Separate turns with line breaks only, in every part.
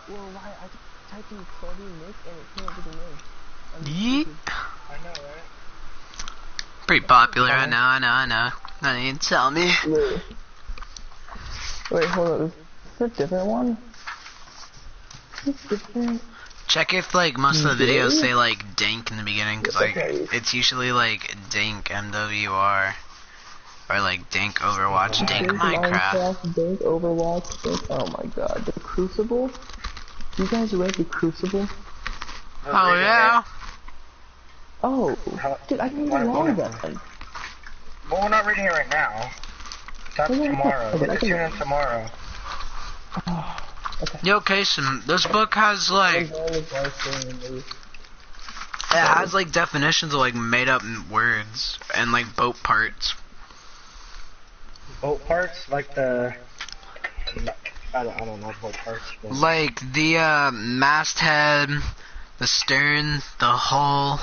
Well, why? I typed in Cody Nick and it came up with a name.
Yeet.
I know, right?
Pretty popular, I know. Not even tell me.
Wait, hold on. Is this a different one? It's different.
Check if like most of the videos say like Dank in the beginning, cause like
Okay.
it's usually like Dank MWR or like Dank Overwatch, Dank Minecraft.
Dank Overwatch. Dank, oh my god, the Crucible. You guys read the Crucible?
Oh yeah.
Oh, dude, I didn't even know that.
Well, we're not reading it right now. That's tomorrow.
Okay,
It's tune in tomorrow.
Okay.
Yo, Kason, this book has like definitions of like made up words and like boat parts.
Boat parts? Like the... I don't know boat parts. But...
Like the masthead, the stern, the hull.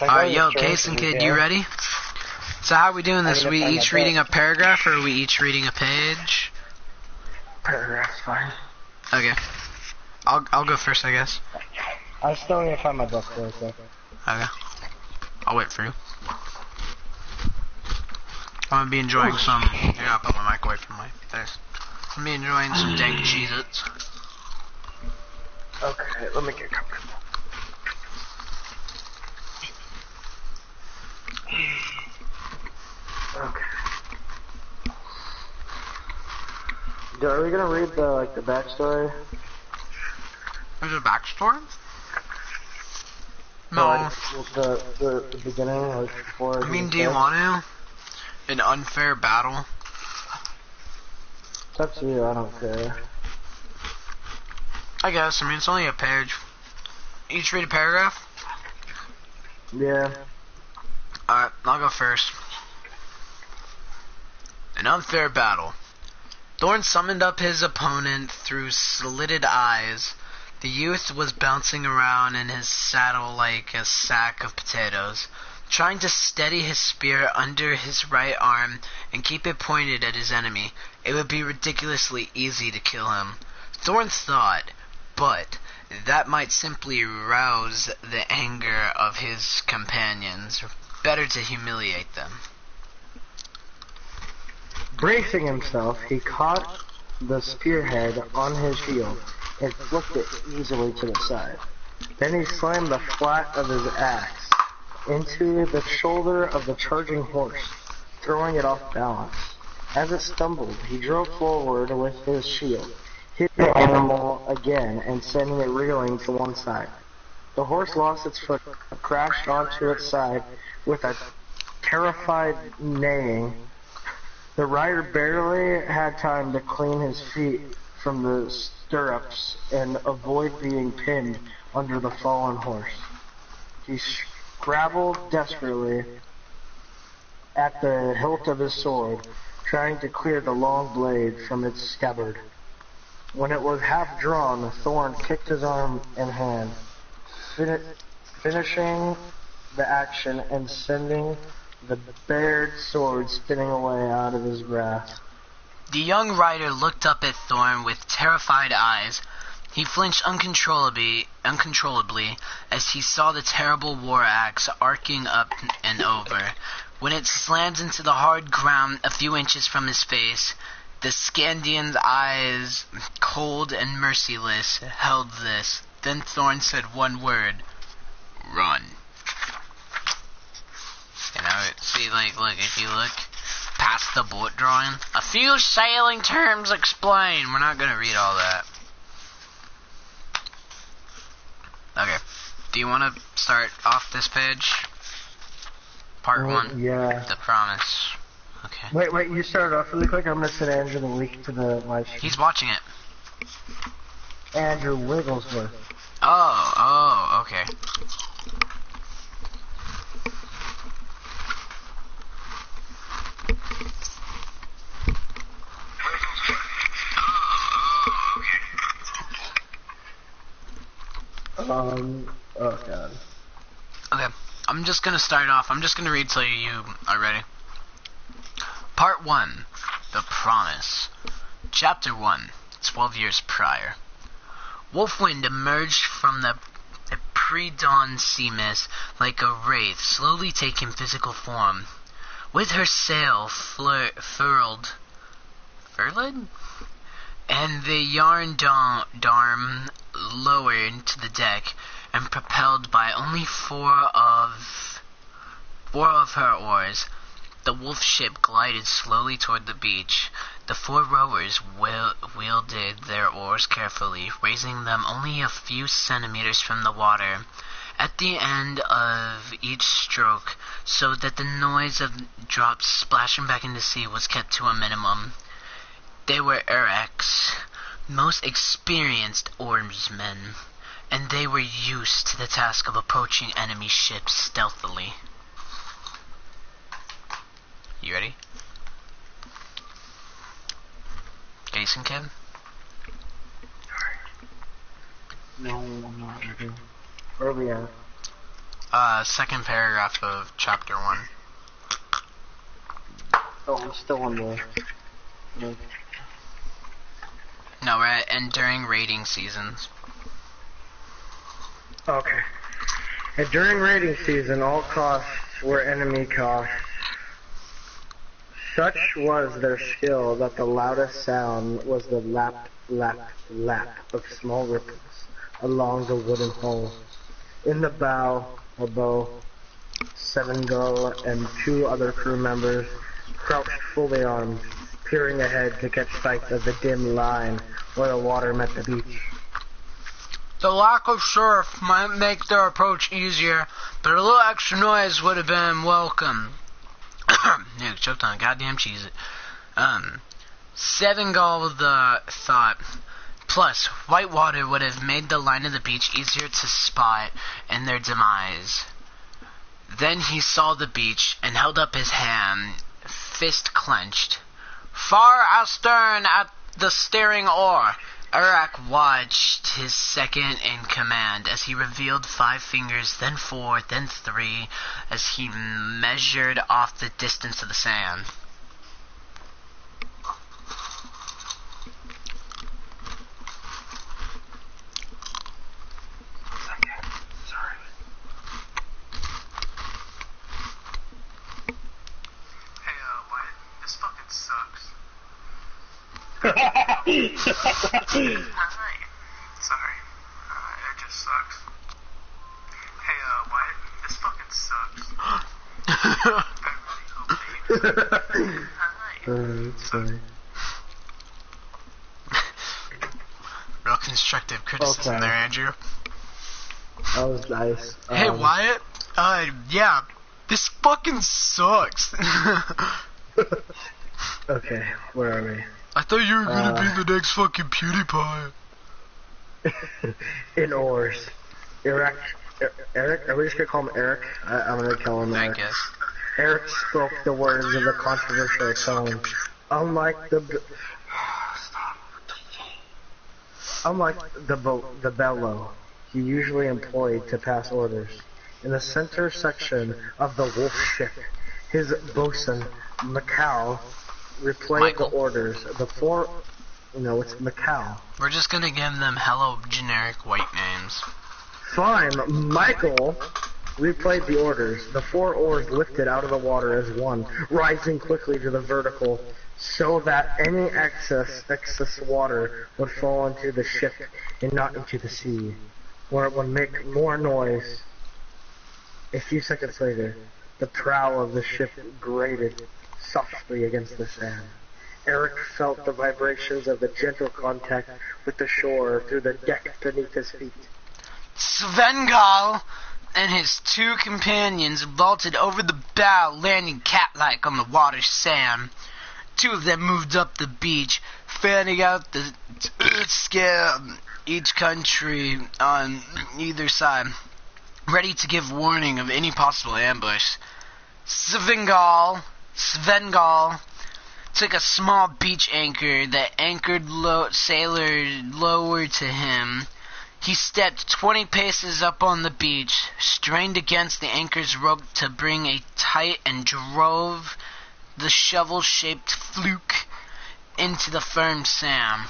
Alright, yo, Kason Kid, you ready? So how are we doing this? We each reading a paragraph or are we each reading a page?
Paragraph's fine.
Okay. I'll go first, I guess.
I still need to find my book real quick.
Okay. I'll wait for you. I'm gonna be enjoying some... I gotta put my mic away from my face. I'm gonna be enjoying some dank Cheez-Its.
Okay, let me get comfortable. Okay. Are we gonna read the backstory?
There's a backstory? No.
Like, the beginning, like before.
I mean, do you want to? An unfair battle?
It's up to you, I don't care.
I guess, I mean, it's only a page. Each read a paragraph?
Yeah.
Alright, I'll go first. An unfair battle. Thorn summoned up his opponent through slitted eyes. The youth was bouncing around in his saddle like a sack of potatoes, trying to steady his spear under his right arm and keep it pointed at his enemy. It would be ridiculously easy to kill him. Thorn thought, but that might simply rouse the anger of his companions. Better to humiliate them.
Bracing himself, he caught the spearhead on his shield and flicked it easily to the side. Then he slammed the flat of his axe into the shoulder of the charging horse, throwing it off balance. As it stumbled, he drove forward with his shield, hit the animal again and sending it reeling to one side. The horse lost its foot, crashed onto its side with a terrified neighing. The rider barely had time to clean his feet from the stirrups and avoid being pinned under the fallen horse. He scrabbled desperately at the hilt of his sword, trying to clear the long blade from its scabbard. When it was half drawn, Thorn kicked his arm and hand, finishing the action and sending the bared sword spinning away out of his grasp.
The young rider looked up at Thorn with terrified eyes. He flinched uncontrollably as he saw the terrible war axe arcing up and over. When it slammed into the hard ground a few inches from his face, the Scandian's eyes, cold and merciless, held this. Then Thorn said one word. Run. You know, see, like, look, if you look past the bullet drawing, a few sailing terms explain. We're not gonna read all that. Okay. Do you want to start off this page? Part 1?
Yeah.
The Promise. Okay.
Wait, you started off really quick. I'm gonna send Andrew the link to the live stream.
He's watching it.
Andrew Wigglesworth.
Oh, okay.
Oh god.
Okay, I'm just gonna start off. I'm just gonna read till you are ready. Part 1. The Promise. Chapter 1, 12 years prior. Wolfwind emerged from the pre-dawn sea mist like a wraith, slowly taking physical form. With her sail furled, and the yarn darm lowered to the deck, and propelled by only four of her oars, the wolf ship glided slowly toward the beach. The four rowers wielded their oars carefully, raising them only a few centimeters from the water at the end of each stroke, so that the noise of drops splashing back into the sea was kept to a minimum. They were Eric's most experienced oarsmen, and they were used to the task of approaching enemy ships stealthily. You ready? Jason, Ken?
No, I'm not ready. Where are we at?
Second paragraph of chapter 1.
Oh, I'm still on the...
No, we're at entering raiding seasons.
Okay. And during raiding season, all costs were enemy costs. Such was their skill that the loudest sound was the lap, lap, lap of small ripples along the wooden hull. In the bow, Sevengull and two other crew members crouched fully armed, peering ahead to catch sight of the dim line where the water met the beach.
The lack of surf might make their approach easier, but a little extra noise would have been welcome. Yeah, choked on a goddamn cheese. Sevengull thought. Plus, white water would have made the line of the beach easier to spot in their demise. Then he saw the beach and held up his hand, fist clenched. Far astern at the steering oar. Eric watched his second in command as he revealed 5 fingers, then 4, then 3, as he measured off the distance of the sand.
Alright. Sorry. It just sucks. Hey, Wyatt, this fucking sucks. I really hope that you... Alright.
It's fine.
Real constructive criticism
Okay.
there, Andrew.
That was nice.
Hey, Wyatt. Yeah. This fucking sucks.
Okay, where are we?
I thought you were gonna be the next fucking PewDiePie.
In oars. Eric, are we just gonna call him Eric? I'm gonna call him
I
Eric.
guess.
Eric spoke the words in the controversial tone. Unlike the bellow he usually employed to pass orders. In the center section of the wolf ship, his bosun, Macau, replayed
Michael.
the orders. No, it's Macau.
We're just gonna give them hello generic white names.
Fine, Michael replayed the orders. The 4 oars lifted out of the water as one, rising quickly to the vertical, so that any excess water would fall into the ship and not into the sea, where it would make more noise. A few seconds later, the prow of the ship grated softly against the sand. Eric felt the vibrations of the gentle contact with the shore through the deck beneath his feet.
Svengal and his 2 companions vaulted over the bow, landing cat-like on the water's sand. 2 of them moved up the beach, fanning out the scale each country on either side, ready to give warning of any possible ambush. Svengal took a small beach anchor that anchored sailor lower to him. He stepped 20 paces up on the beach, strained against the anchor's rope to bring it tight, and drove the shovel-shaped fluke into the firm Sam.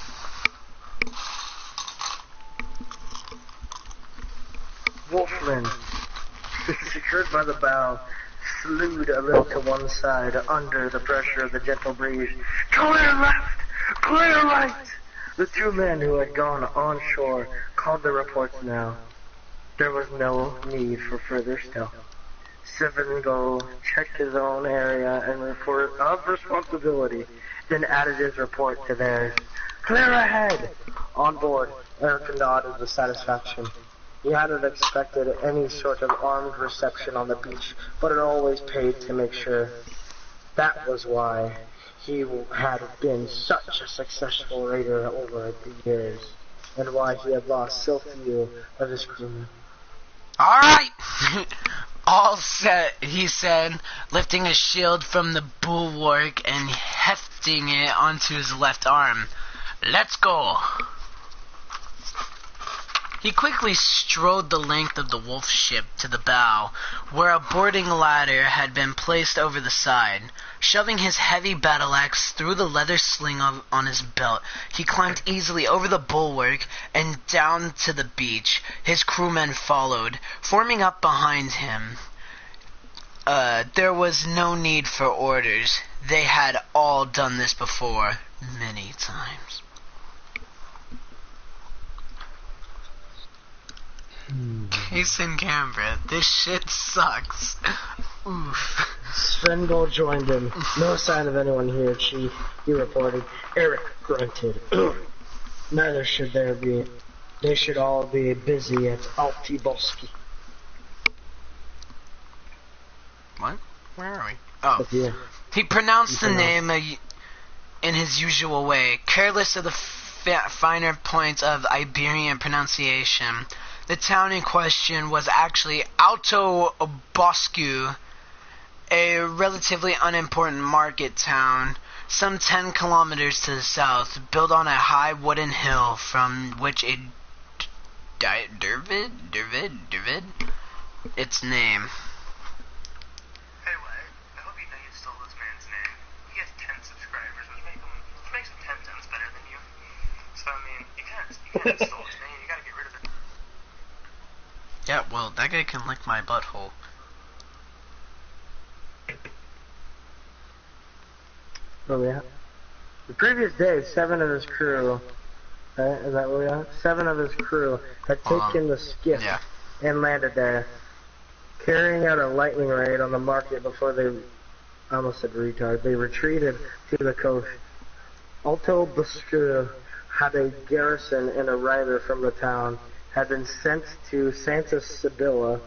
Wolfman, secured by the bow, slewed a little to one side under the pressure of the gentle breeze. Clear left! Clear right! The two men who had gone on shore called their reports now. There was no need for further stealth. Seven-Go checked his own area and report of responsibility, then added his report to theirs. Clear ahead! On board, Eric nodded with satisfaction. He hadn't expected any sort of armed reception on the beach, but it always paid to make sure. That was why he had been such a successful raider over the years, and why he had lost so few of his crewmen.
Alright! All set, he said, lifting a shield from the bulwark and hefting it onto his left arm. Let's go! He quickly strode the length of the wolf ship to the bow, where a boarding ladder had been placed over the side. Shoving his heavy battle axe through the leather sling on his belt, he climbed easily over the bulwark and down to the beach. His crewmen followed, forming up behind him. There was no need for orders. They had all done this before, many times. Case in Canberra, this shit sucks. Oof.
Sven-Go joined him. No sign of anyone here, Chief, he reported. Eric grunted. Neither should there be. They should all be busy at Altiboski.
What? Where are we? Oh.
Yeah.
He pronounced the name in his usual way, careless of the finer points of Iberian pronunciation. The town in question was actually Alto Boscu, a relatively unimportant market town, some 10 kilometers to the south, built on a high wooden hill from which a Dervid, its name.
Hey, Wade, I hope you know you stole this man's name. He has 10 subscribers, which makes him 10 times better than you. So, I mean, you can't stole his name, you gotta get rid of it.
Yeah, well, that guy can lick my butthole.
Oh, yeah. The previous day, 7 of his crew, is that where we are? 7 of his crew had taken the skiff and landed there, carrying out a lightning raid on the market before they, I almost said retard, they retreated to the coast. Alto Boscu had a garrison, and a rider from the town had been sent to Santa Sibylla,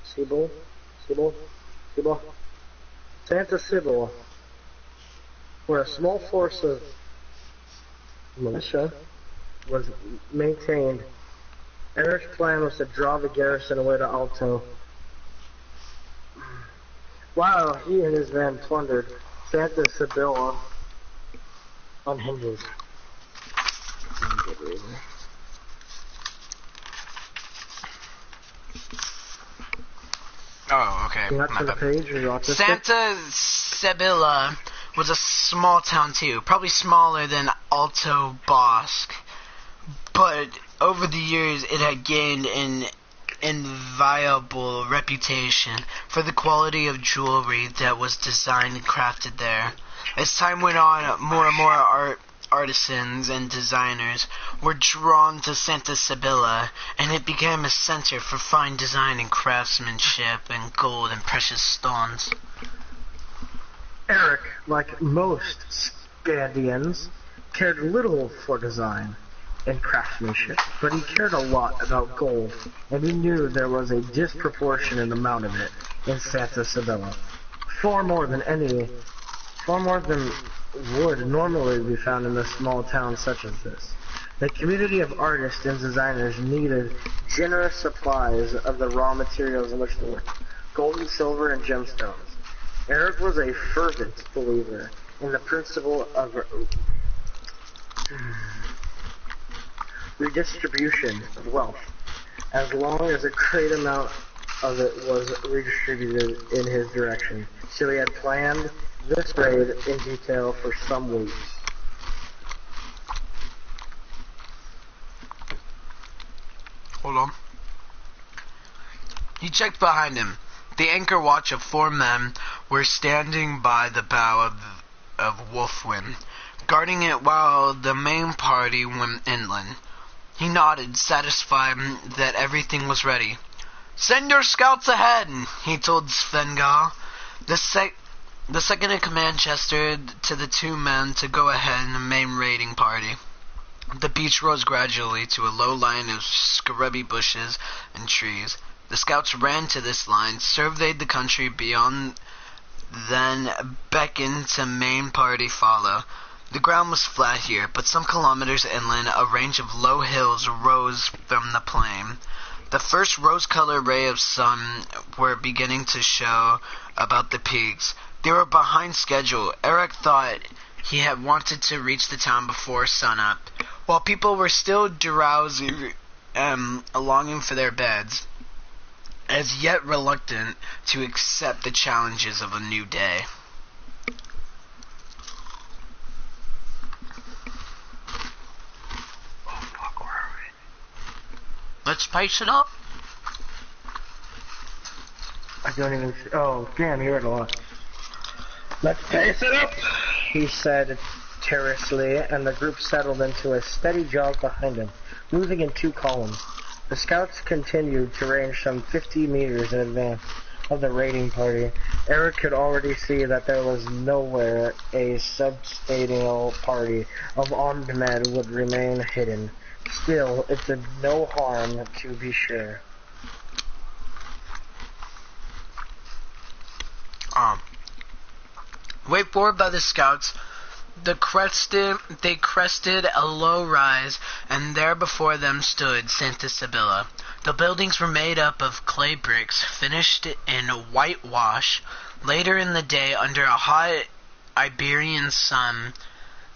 Santa Sibylla, where a small force of militia was maintained. Eric's plan was to draw the garrison away to Alto, while he and his men plundered Santa Sibylla on hinges.
Oh, okay.
Santa
Sibylla was a small town too, probably smaller than Alto Bosque, but over the years it had gained an inviolable reputation for the quality of jewelry that was designed and crafted there. As time went on, more and more artisans and designers were drawn to Santa Sibylla, and it became a center for fine design and craftsmanship and gold and precious stones.
Eric, like most Scandians, cared little for design and craftsmanship, but he cared a lot about gold, and he knew there was a disproportionate amount of it in Santa Sibylla. Far more than would normally be found in a small town such as this. The community of artists and designers needed generous supplies of the raw materials in which they worked, gold and silver and gemstones. Eric was a fervent believer in the principle of redistribution of wealth, as long as a great amount of it was redistributed in his direction. So he had planned this raid in detail for some weeks.
Hold on. He checked behind him. The anchor watch of 4 men were standing by the bow of Wolfwind, guarding it while the main party went inland. He nodded, satisfied that everything was ready. "Send your scouts ahead," he told Svengal. The second-in-command gestured to the 2 men to go ahead in the main raiding party. The beach rose gradually to a low line of scrubby bushes and trees. The scouts ran to this line, surveyed the country beyond, then beckoned to main party follow. The ground was flat here, but some kilometers inland, a range of low hills rose from the plain. The first rose-colored ray of sun were beginning to show about the peaks. They were behind schedule. Eric thought he had wanted to reach the town before sunup, while people were still drowsy, longing for their beds, as yet reluctant to accept the challenges of a new day.
Oh fuck, where are we?
Let's spice it up.
I don't even see. Oh, damn, you heard a lot. "Let's pace it up," he said terrorously, and the group settled into a steady jog behind him, moving in 2 columns. The scouts continued to range some 50 meters in advance of the raiding party. Eric could already see that there was nowhere a substantial party of armed men would remain hidden. Still, it did no harm to be sure.
Wait forward by the scouts, they crested a low rise, and there before them stood Santa Sibylla. The buildings were made up of clay bricks, finished in whitewash. Later in the day, under a hot Iberian sun,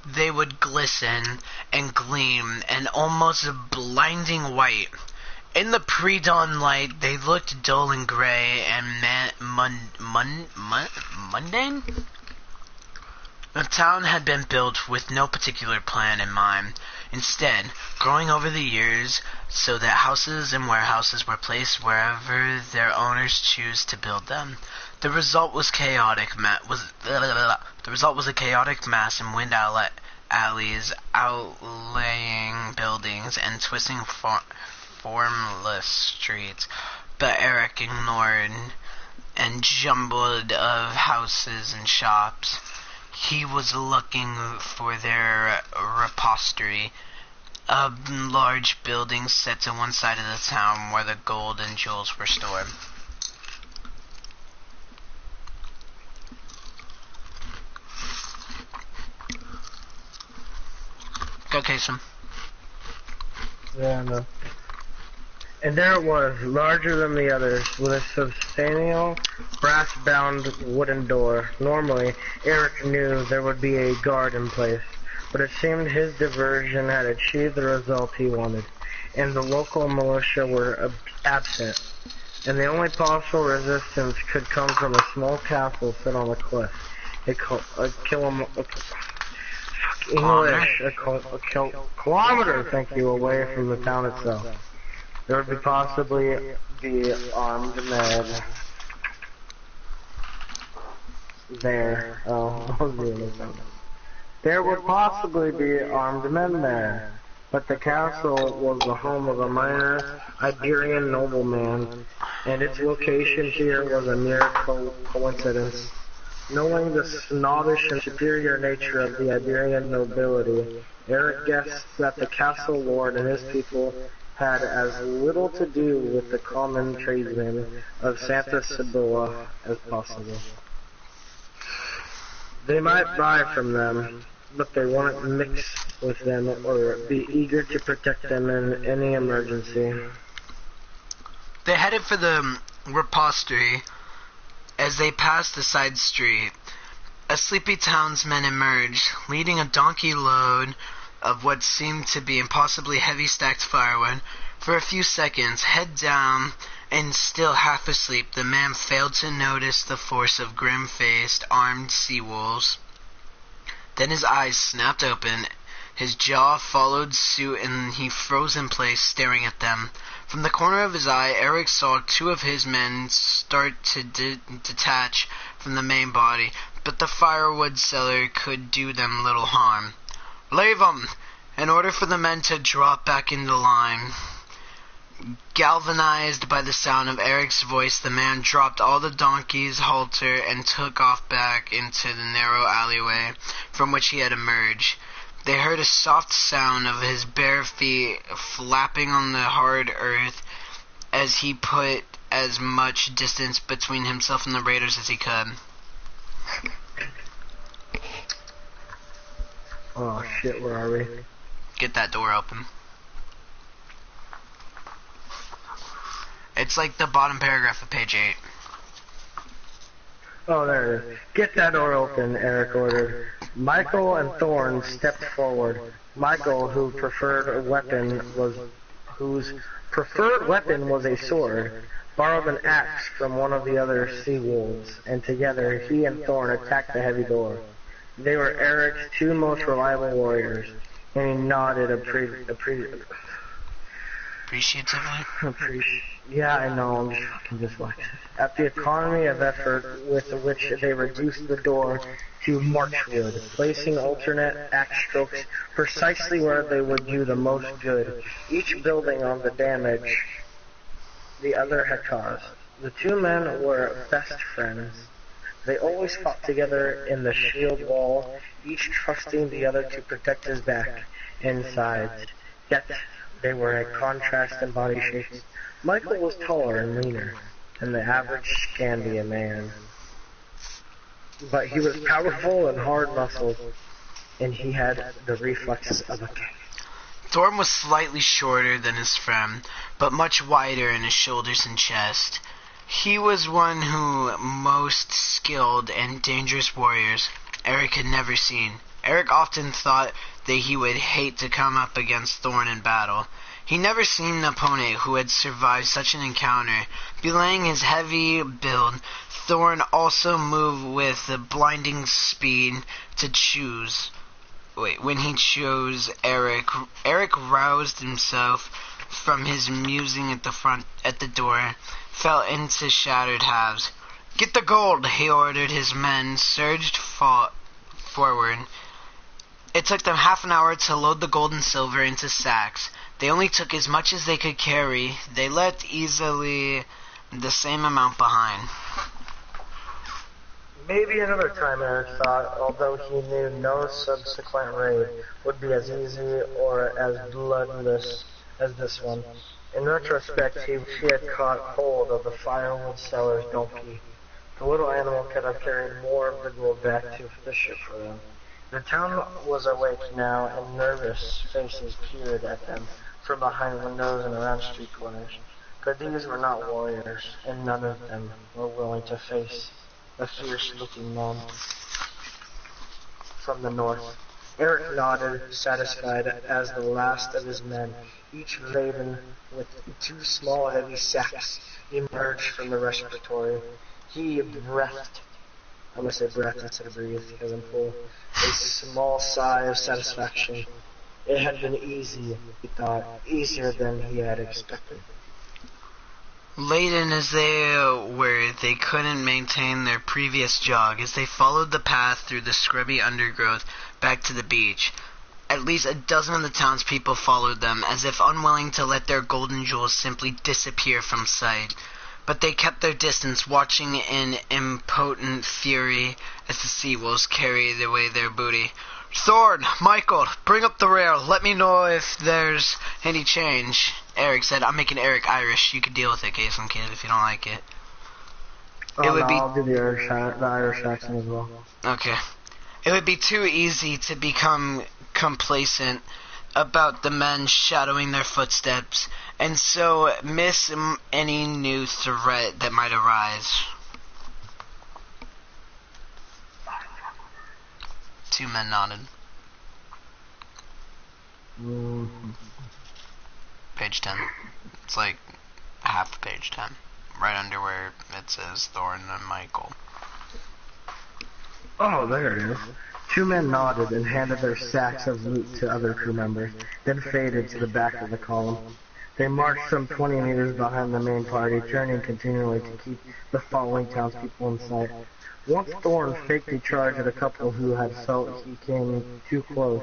they would glisten and gleam an almost blinding white. In the pre-dawn light, they looked dull and gray and mundane. The town had been built with no particular plan in mind, instead, growing over the years so that houses and warehouses were placed wherever their owners choose to build them. The result was a chaotic mass in wind alleys, outlying buildings, and twisting formless streets. But Eric ignored and jumbled of houses and shops. He was looking for their repository, a large building set to one side of the town where the gold and jewels were stored. Go, Kasem.
Yeah, I know. And there it was, larger than the others, with a substantial brass-bound wooden door. Normally, Eric knew there would be a guard in place, but it seemed his diversion had achieved the result he wanted, and the local militia were absent, and the only possible resistance could come from a small castle set on a cliff. A kilometer, thank you, away from the town itself. There would possibly be armed men there. There would possibly be armed men there, but the castle was the home of a minor Iberian nobleman, and its location here was a mere coincidence. Knowing the snobbish and superior nature of the Iberian nobility, Eric guessed that the castle lord and his people had as little to do with the common tradesmen of Santa Sibylla as possible. They might buy from them, but they wouldn't mix with them or be eager to protect them in any emergency.
They headed for the repository. As they passed the side street, a sleepy townsman emerged, leading a donkey load of what seemed to be impossibly heavy stacked firewood. For a few seconds, head down and still half asleep, the man failed to notice the force of grim-faced, armed sea wolves. Then his eyes snapped open, his jaw followed suit, and he froze in place, staring at them. From the corner of his eye, Eric saw two of his men start to detach from the main body, but the firewood seller could do them little harm. "Leave 'em!" in order for the men to drop back into line. Galvanized by the sound of Eric's voice, the man dropped all the donkey's halter and took off back into the narrow alleyway from which he had emerged. They heard a soft sound of his bare feet flapping on the hard earth as he put as much distance between himself and the raiders as he could.
Oh shit, where are we?
Get that door open. It's like the bottom paragraph of page 8.
Oh, there it is. Get that door open, Eric ordered. Michael and Thorne stepped forward. Michael, whose preferred weapon was a sword, borrowed an axe from one of the other sea wolves, and together he and Thorne attacked the heavy door. They were Eric's two most reliable warriors, and he nodded appreciatively. Yeah, I know, I'm just fucking dyslexic. At the economy of effort with which they reduced the door to marchwood, placing alternate axe strokes precisely where they would do the most good, each building on the damage the other had caused. The two men were best friends. They always fought together in the shield wall, each trusting the other to protect his back and sides. Yet they were a contrast in body shapes. Michael was taller and leaner than the average Scandian man, but he was powerful and hard-muscled, and he had the reflexes of a king.
Thorne was slightly shorter than his friend, but much wider in his shoulders and chest. He was one who most skilled and dangerous warriors Eric had never seen. Eric often thought that he would hate to come up against Thorne in battle. He never seen an opponent who had survived such an encounter. Belaying his heavy build, Thorne also moved with blinding speed when he chose Eric. Eric roused himself from his musing at the door, fell into shattered halves. "Get the gold," he ordered. His men surged forward. It took them half an hour to load the gold and silver into sacks. They only took as much as they could carry. They left easily the same amount behind.
Maybe another time, Eric thought, although he knew no subsequent raid would be as easy or as bloodless as this one. In retrospect, he had caught hold of the firewood seller's donkey. The little animal could have carried more of the gold back to the ship for them. The town was awake now, and nervous faces peered at them from behind windows and around street corners. But these were not warriors, and none of them were willing to face the fierce-looking man from the north. Eric nodded, satisfied, as the last of his men, each laden with two small heavy sacks, emerged from the respiratory. He breathed. I'm going to say breath instead of breathe because I'm full. A small sigh of satisfaction. It had been easy, he thought, easier than he had expected.
Laden as they were, they couldn't maintain their previous jog as they followed the path through the scrubby undergrowth back to the beach. At least a dozen of the townspeople followed them, as if unwilling to let their golden jewels simply disappear from sight. But they kept their distance, watching in impotent fury as the sea wolves carried away their booty. "Thorne, Michael, bring up the rail. Let me know if there's any change," Eric said. I'm making Eric Irish. You can deal with it, Case kid, if you don't like it.
I'll do the Irish accent as well.
Okay. It would be too easy to become complacent about the men shadowing their footsteps, and so miss any new threat that might arise. Two men nodded.
Mm-hmm.
Page 10. It's like half page 10. Right under where it says Thorn and Michael.
Oh, there it is. Two men nodded and handed their sacks of loot to other crew members, then faded to the back of the column. They marched some 20 meters behind the main party, turning continually to keep the following townspeople in sight. Once Thorn faked a charge at a couple who had felt he came too close,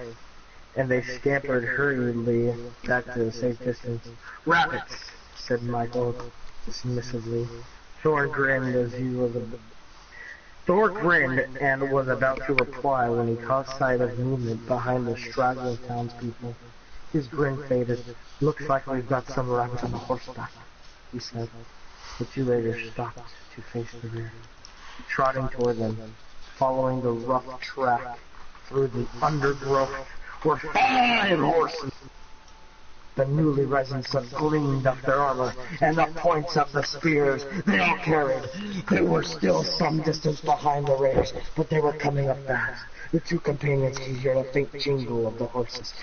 and they scampered hurriedly back to a safe distance. "Rabbits," said Michael dismissively. Thorn grinned and was about to reply when he caught sight of movement behind the straggling townspeople. His grin faded. "Looks like we've got some rabbits on horseback," he said. The two raiders stopped to face the rear. Trotting toward them, following the rough track through the undergrowth, were 5 horses. The newly risen sun gleamed off their armor and the points of the spears they all carried. They were still some distance behind the raiders, but they were coming up fast. The two companions could hear the faint jingle of the horses.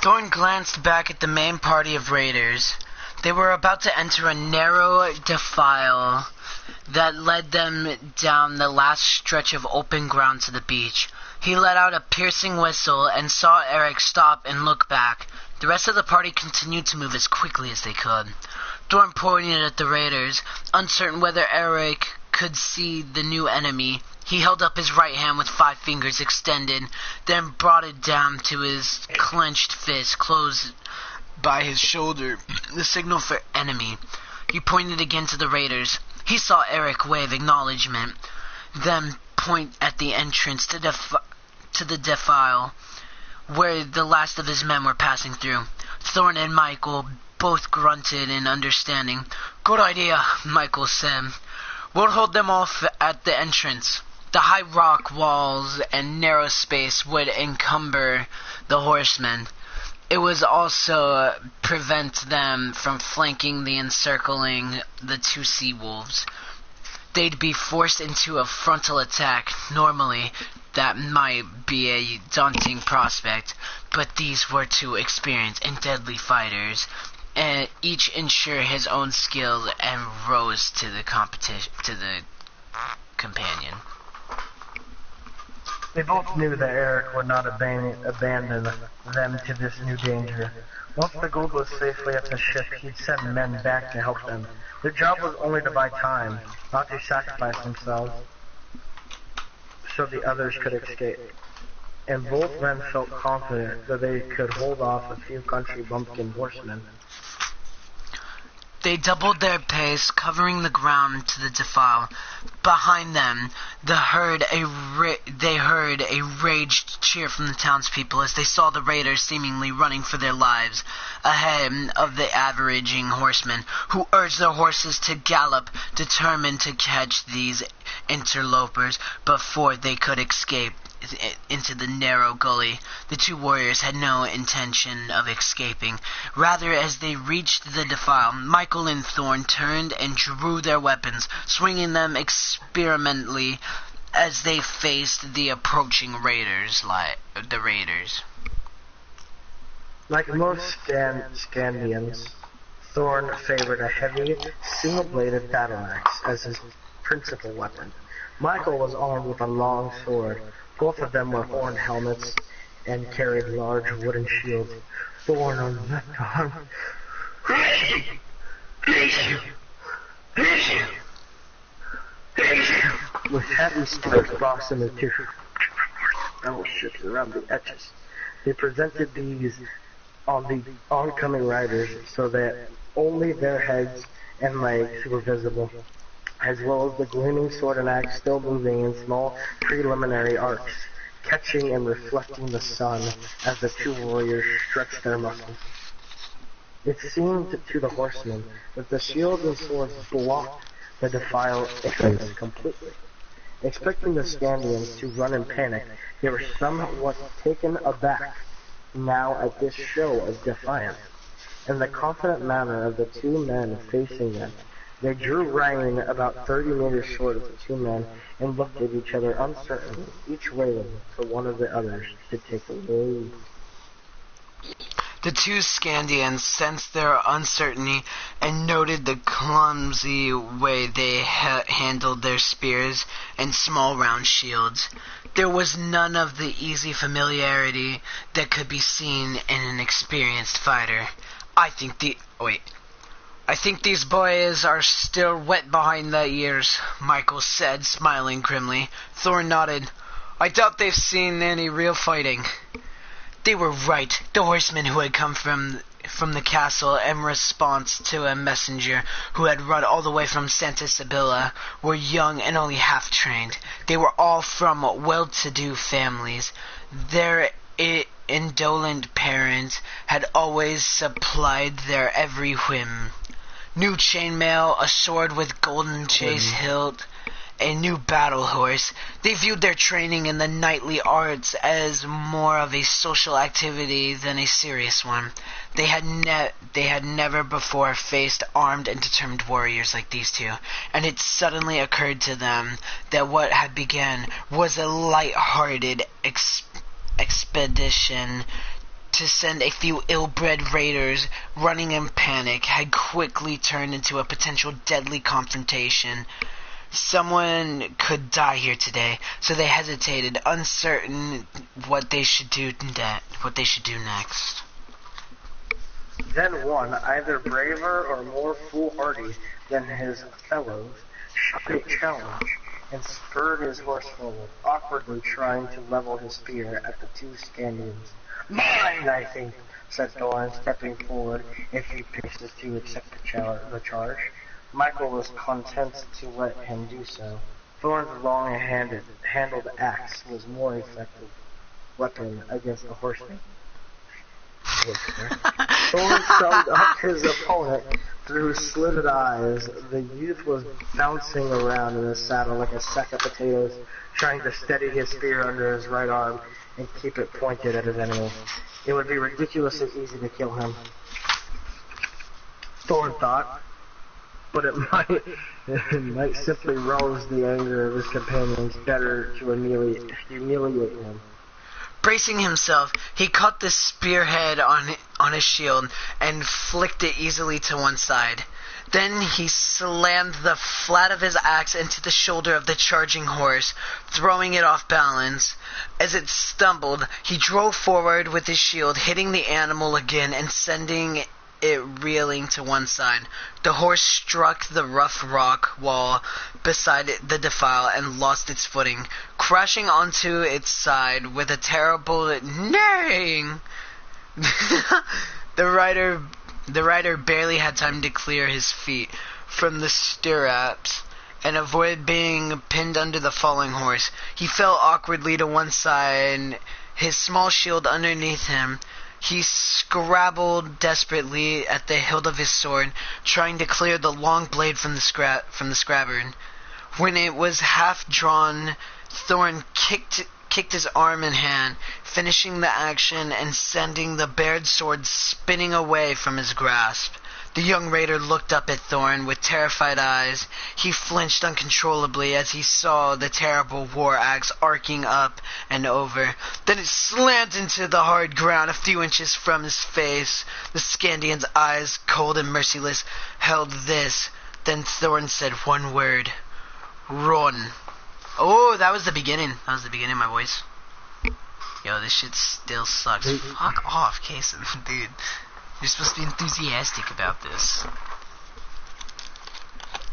Thorn glanced back at the main party of raiders. They were about to enter a narrow defile that led them down the last stretch of open ground to the beach. He let out a piercing whistle and saw Eric stop and look back. The rest of the party continued to move as quickly as they could. Thorn pointed at the raiders, uncertain whether Eric could see the new enemy. He held up his right hand with 5 fingers extended, then brought it down to his clenched fist close by his shoulder, the signal for enemy. He pointed again to the raiders. He saw Eric wave acknowledgement, then point at the entrance to the defile, where the last of his men were passing through. Thorn and Michael both grunted in understanding. "Good idea," Michael said. "We'll hold them off at the entrance. The high rock walls and narrow space would encumber the horsemen. It would also prevent them from flanking the encircling the 2 sea wolves. They'd be forced into a frontal attack. Normally, that might be a daunting prospect, but these were 2 experienced and deadly fighters, and each ensure his own skill and rose to the companion."
They both knew that Eric would not abandon them to this new danger. Once the gold was safely at the ship, he'd send men back to help them. Their job was only to buy time, not to sacrifice themselves so the others could escape. And both men felt confident that they could hold off a few country bumpkin horsemen.
They doubled their pace, covering the ground to the defile. Behind them, they heard a raged cheer from the townspeople as they saw the raiders seemingly running for their lives ahead of the averaging horsemen, who urged their horses to gallop, determined to catch these interlopers before they could escape into the narrow gully. The 2 warriors had no intention of escaping. Rather, as they reached the defile, Michael and Thorn turned and drew their weapons, swinging them experimentally as they faced the approaching raiders.
Like most Scandians, Thorn favored a heavy, single-bladed battle axe as his principal weapon. Michael was armed with a long sword. Both of them were horned helmets and carried large wooden shields. Thorn on the left arm with heavy spikes crossing the 2 battleships around the edges. They presented these on the oncoming riders so that only their heads and legs were visible, as well as the gleaming sword and axe still moving in small preliminary arcs, catching and reflecting the sun as the 2 warriors stretched their muscles. It seemed to the horsemen that the shields and swords blocked the defile entrance completely. Expecting the Scandians to run in panic, they were somewhat taken aback now at this show of defiance, and the confident manner of the 2 men facing them. They drew rein about 30 meters short of the 2 men and looked at each other uncertainly, each waiting for one of the others to take the lead.
The two Scandians sensed their uncertainty and noted the clumsy way they handled their spears and small round shields. There was none of the easy familiarity that could be seen in an experienced fighter. I think these boys are still wet behind the ears, Michael said, smiling grimly. Thorn nodded. I doubt they've seen any real fighting. They were right. The horsemen who had come from the castle in response to a messenger who had run all the way from Santa Sibylla were young and only half-trained. They were all from well-to-do families. Their indolent parents had always supplied their every whim. New chainmail, a sword with golden chase hilt, a new battle horse. They viewed their training in the knightly arts as more of a social activity than a serious one. They had never before faced armed and determined warriors like these two, and it suddenly occurred to them that what had begun was a light-hearted expedition to send a few ill-bred raiders running in panic had quickly turned into a potential deadly confrontation. Someone could die here today, so they hesitated, uncertain what they should do next.
Then one, either braver or more foolhardy than his fellows, shouted a challenge and spurred his horse forward, awkwardly trying to level his spear at the two Scandians. Mine, I think, said Thorn, stepping forward a few paces to accept the charge. Michael was content to let him do so. Thorn's long-handled axe was more effective weapon against the horseman. Thorn summed up his opponent through slitted eyes. The youth was bouncing around in his saddle like a sack of potatoes, trying to steady his spear under his right arm and keep it pointed at his enemy. It would be ridiculously easy to kill him, Thorn thought, but it might simply rouse the anger of his companions better to humiliate him.
Bracing himself, he caught the spearhead on his shield and flicked it easily to one side. Then he slammed the flat of his axe into the shoulder of the charging horse, throwing it off balance. As it stumbled, he drove forward with his shield, hitting the animal again and sending it reeling to one side. The horse struck the rough rock wall beside the defile and lost its footing, crashing onto its side with a terrible neighing. The rider barely had time to clear his feet from the stirrups and avoid being pinned under the falling horse. He fell awkwardly to one side, his small shield underneath him. He scrabbled desperately at the hilt of his sword, trying to clear the long blade from the scabbard. When it was half drawn, Thorn kicked his arm in hand, finishing the action and sending the bared sword spinning away from his grasp. The young raider looked up at Thorn with terrified eyes. He flinched uncontrollably as he saw the terrible war axe arcing up and over. Then it slammed into the hard ground a few inches from his face. The Scandian's eyes, cold and merciless, held this. Then Thorn said one word. Run. Oh, that was the beginning. That was the beginning, my boys. Yo, this shit still sucks. Fuck off, Kason, dude. You're supposed to be enthusiastic about this.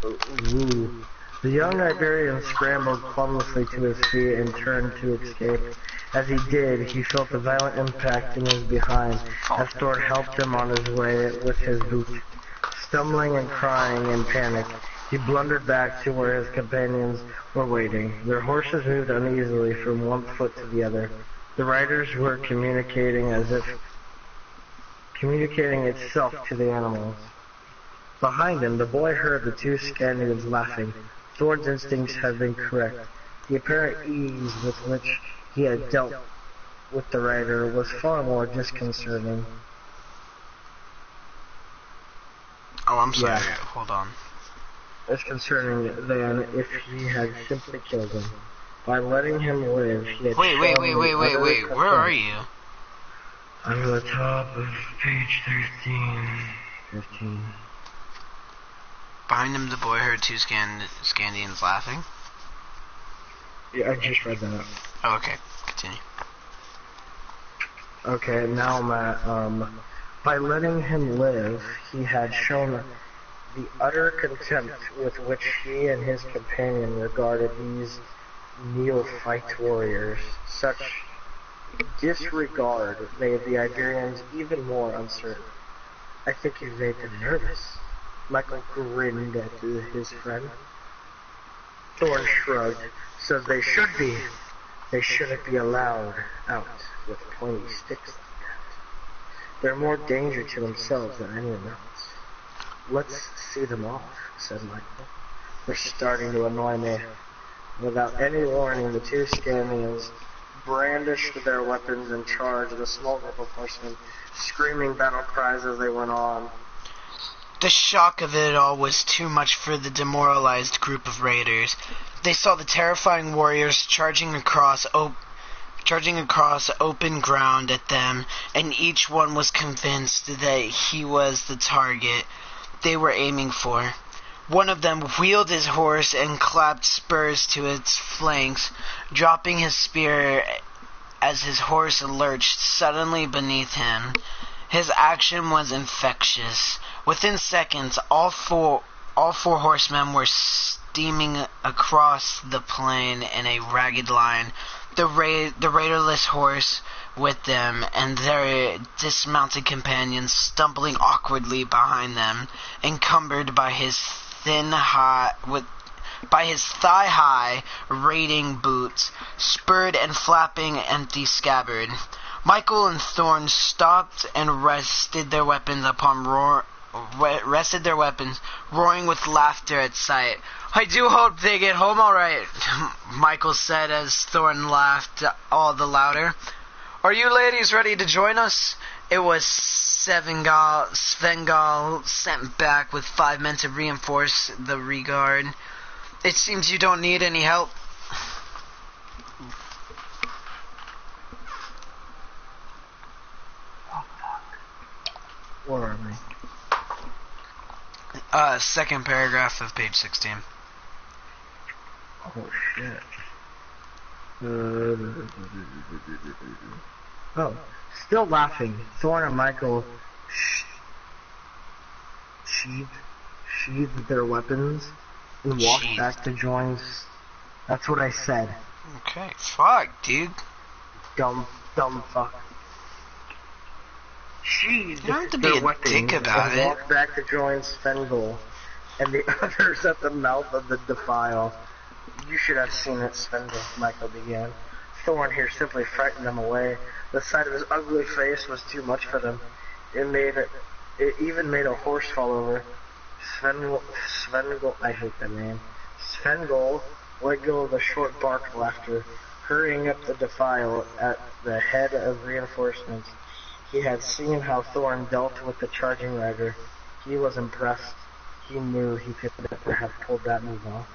Ooh. The young Iberian scrambled clumsily to his feet and turned to escape. As he did, he felt the violent impact in his behind as Thor helped him on his way with his boot. Stumbling and crying in panic, he blundered back to where his companions were waiting. Their horses moved uneasily from one foot to the other. The riders were communicating itself to the animals. Behind him, the boy heard the two Scandinavians laughing. Thorn's instincts had been correct. The apparent ease with which he had dealt with the rider was far more disconcerting.
Oh, I'm sorry.
Yeah.
Hold on.
Disconcerting than if he had simply killed him. By letting him live, he had
Wait. Where are you?
Under the top of page 13. 15.
Behind him, the boy heard two Scandians laughing.
Yeah, I just read that.
Oh, okay. Continue.
Okay, now I'm at, by letting him live, he had shown the utter contempt with which he and his companion regarded these neophyte warriors. Such disregard made the Iberians even more uncertain. I think you've made them nervous. Michael grinned at his friend. Thorn shrugged, said they should be. They shouldn't be allowed out with pointy sticks like that. They're more danger to themselves than anyone else. Let's see them off, said Michael. They're starting to annoy me. Without any warning, the two Scandinavians brandished their weapons and charged the small group of horsemen, screaming battle cries as they went on.
The shock of it all was too much for the demoralized group of raiders. They saw the terrifying warriors charging across open ground at them, and each one was convinced that he was the target they were aiming for. One of them wheeled his horse and clapped spurs to its flanks, dropping his spear as his horse lurched suddenly beneath him. His action was infectious. Within seconds, all four horsemen were steaming across the plain in a ragged line, the riderless horse with them, and their dismounted companions stumbling awkwardly behind them, encumbered by his thigh-high raiding boots, spurred and flapping empty scabbard. Michael and Thorn stopped and rested their weapons, roaring with laughter at sight. I do hope they get home all right, Michael said as Thorn laughed all the louder. Are you ladies ready to join us? It was Svengal sent back with 5 men to reinforce the rearguard. It seems you don't need any help.
Where are we?
Second paragraph of page 16.
Oh shit. Oh, still laughing. Thorn and Michael sheathed their weapons and walked back to join. That's what I said.
Okay, fuck, dude.
Dumb fuck. Sheathed
You don't have to be
their
a
weapons
dick about
and
it.
walked back to join Svengol and the others at the mouth of the defile. You should have seen it, Svengol, Michael began. Thorn here simply frightened them away. The sight of his ugly face was too much for them. It even made a horse fall over. Svengol, I hate that name. Svengol let go of the short bark of laughter, hurrying up the defile at the head of reinforcements. He had seen how Thorn dealt with the charging rider. He was impressed. He knew he could never have pulled that move off.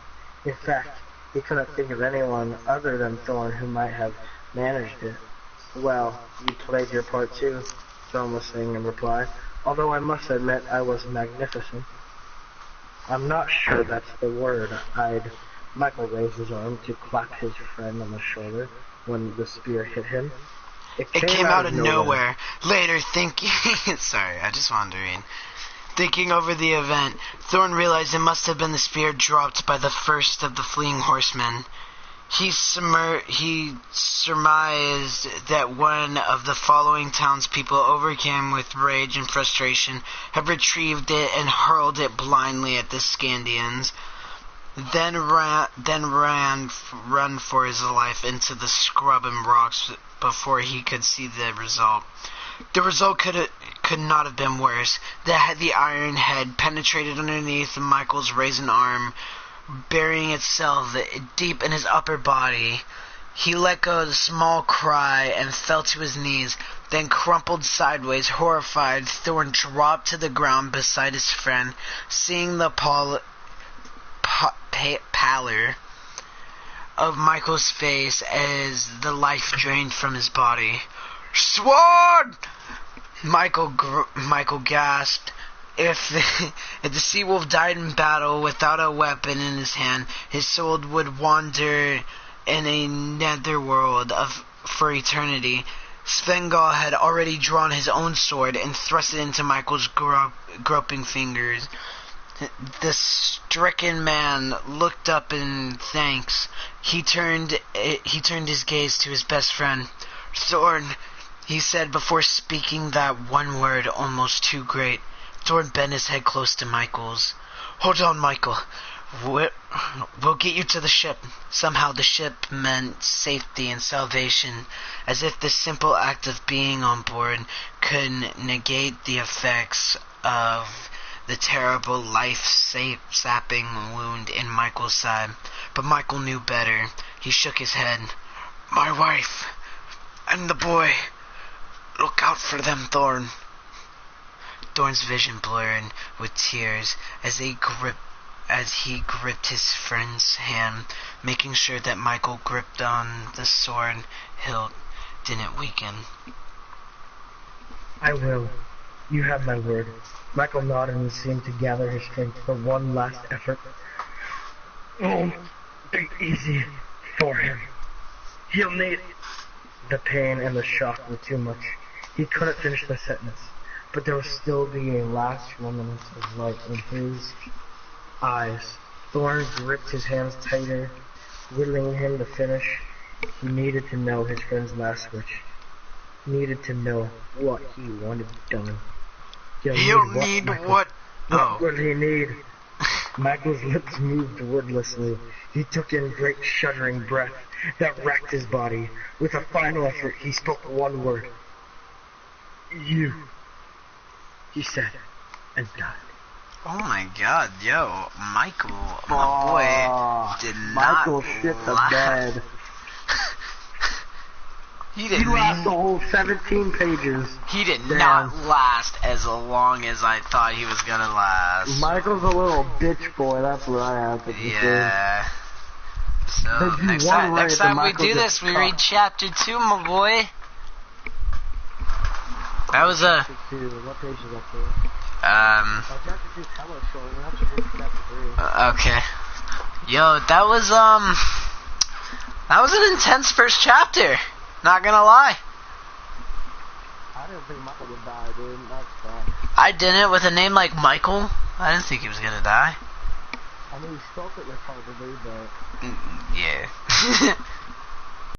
In fact, he couldn't think of anyone other than Thorn who might have managed it. Well, you played your part too, Thorn was saying in reply, although I must admit I was magnificent. I'm not sure that's the word. Michael raised his arm to clap his friend on the shoulder when the spear hit him.
It came out of nowhere. Later, thinking... Sorry, I just wanted to read. Thinking over the event, Thorn realized it must have been the spear dropped by the first of the fleeing horsemen. He surmised that one of the following townspeople, overcame with rage and frustration, had retrieved it and hurled it blindly at the Scandians, then run for his life into the scrub and rocks before he could see the result. The result could not have been worse. The iron head penetrated underneath Michael's raisin arm, burying itself deep in his upper body. He let go of a small cry and fell to his knees, then crumpled sideways, horrified. Thorn dropped to the ground beside his friend, seeing the pallor of Michael's face as the life drained from his body. "Sword! Michael gasped. If the sea wolf died in battle without a weapon in his hand, his soul would wander in a netherworld for eternity. Svengal had already drawn his own sword and thrust it into Michael's groping fingers. The stricken man looked up in thanks. He turned his gaze to his best friend. "Thorn," he said before speaking that one word almost too great. Thorn bent his head close to Michael's. "Hold on, Michael. We'll get you to the ship." Somehow the ship meant safety and salvation, as if the simple act of being on board could negate the effects of the terrible life-sapping wound in Michael's side. But Michael knew better. He shook his head. "My wife and the boy. Look out for them, Thorn." Thorn's vision blurred with tears as he gripped his friend's hand, making sure that Michael gripped on the sword hilt didn't weaken.
"I will. You have my word." Michael nodded and seemed to gather his strength for one last effort. "Won't be easy for him. He'll need..." The pain and the shock were too much. He couldn't finish the sentence, but there was still a last remnant of light in his eyes. Thorn gripped his hands tighter, willing him to finish. He needed to know his friend's last wish. He needed to know what he wanted done.
He'll need what?
What would he need? Michael's lips moved wordlessly. He took in great shuddering breath that racked his body. With a final effort, he spoke one word. "You," he said, and died.
Oh my god, yo, Michael, my boy, did not
Michael shit the
laugh.
bed.
He
He
did
laughed the whole 17 pages.
He did
Damn.
not last as long as I thought he was gonna last.
Michael's a little bitch boy, that's what I have to say.
Yeah. So
Did you
next
wanna
time,
write that
we
Michael
do
just
this, we
cock-
read chapter 2, my boy. That was a
What page is that for? Chapter 2 is hella short. We have to read chapter 3.
okay. Yo, that was an intense first chapter. Not gonna lie.
I didn't think Michael would die, dude. That's bad.
I didn't with a name like Michael. I didn't think he was gonna die.
I mean, he spelled it retardedly, but...
Yeah.